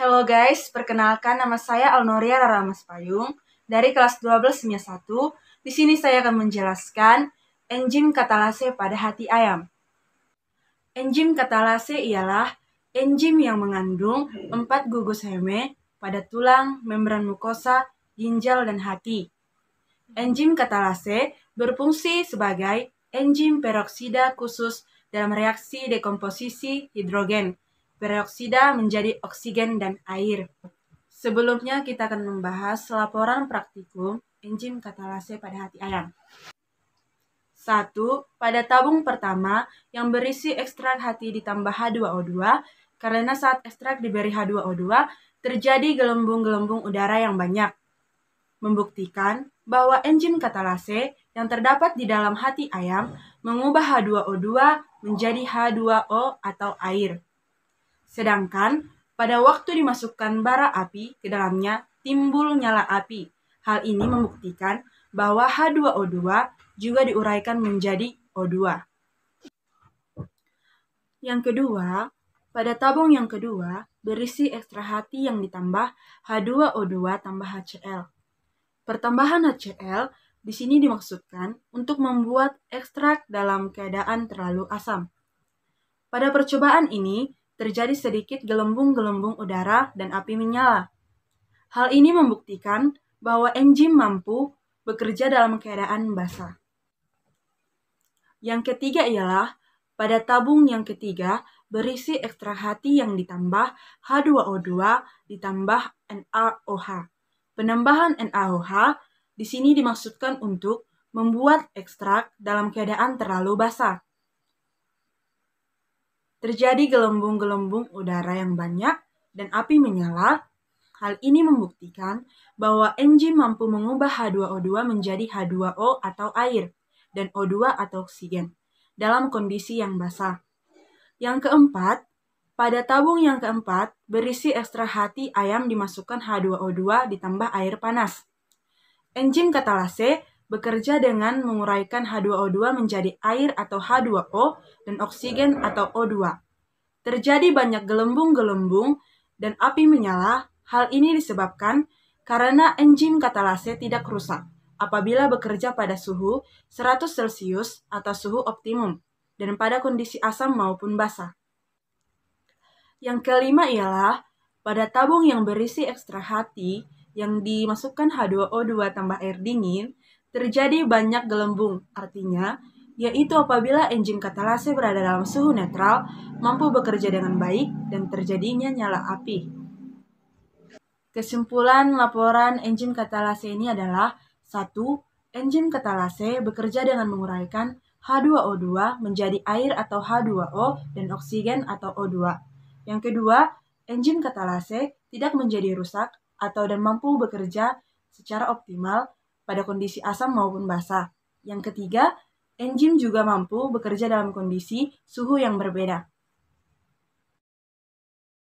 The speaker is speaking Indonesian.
Halo guys, perkenalkan nama saya Alnoria Rara Mas Payung dari kelas 12 SMIA 1. Di sini saya akan menjelaskan enzim katalase pada hati ayam. Enzim katalase ialah enzim yang mengandung 4 gugus heme pada tulang, membran mukosa, ginjal, dan hati. Enzim katalase berfungsi sebagai enzim peroksida khusus dalam reaksi dekomposisi hidrogen peroksida menjadi oksigen dan air. Sebelumnya kita akan membahas laporan praktikum enzim katalase pada hati ayam. 1. Pada tabung pertama yang berisi ekstrak hati ditambah H2O2, karena saat ekstrak diberi H2O2, terjadi gelembung-gelembung udara yang banyak. Membuktikan bahwa enzim katalase yang terdapat di dalam hati ayam mengubah H2O2 menjadi H2O atau air. Sedangkan pada waktu dimasukkan bara api ke dalamnya timbul nyala api. Hal ini membuktikan bahwa H2O2 juga diuraikan menjadi O2. Yang kedua, pada tabung yang kedua berisi ekstrak hati yang ditambah H2O2 tambah HCl. Pertambahan HCl di sini dimaksudkan untuk membuat ekstrak dalam keadaan terlalu asam. Pada percobaan ini, terjadi sedikit gelembung-gelembung udara dan api menyala. Hal ini membuktikan bahwa enzim mampu bekerja dalam keadaan basah. Yang ketiga ialah, pada tabung yang ketiga berisi ekstrak hati yang ditambah H2O2 ditambah NaOH. Penambahan NaOH di sini dimaksudkan untuk membuat ekstrak dalam keadaan terlalu basah. Terjadi gelembung-gelembung udara yang banyak dan api menyala. Hal ini membuktikan bahwa enzim mampu mengubah H2O2 menjadi H2O atau air dan O2 atau oksigen dalam kondisi yang basah. Yang keempat, pada tabung yang keempat berisi ekstrak hati ayam dimasukkan H2O2 ditambah air panas. Enzim katalase bekerja dengan menguraikan H2O2 menjadi air atau H2O dan oksigen atau O2. Terjadi banyak gelembung-gelembung dan api menyala. Hal ini disebabkan karena enzim katalase tidak rusak apabila bekerja pada suhu 100 Celcius atau suhu optimum dan pada kondisi asam maupun basah. Yang kelima ialah pada tabung yang berisi ekstrak hati yang dimasukkan H2O2 tambah air dingin, terjadi banyak gelembung, artinya yaitu apabila enzim katalase berada dalam suhu netral, mampu bekerja dengan baik dan terjadinya nyala api. Kesimpulan laporan enzim katalase ini adalah 1. Enzim katalase bekerja dengan menguraikan H2O2 menjadi air atau H2O dan oksigen atau O2. Yang kedua, enzim katalase tidak menjadi rusak atau dan mampu bekerja secara optimal pada kondisi asam maupun basah. Yang ketiga, enzim juga mampu bekerja dalam kondisi suhu yang berbeda.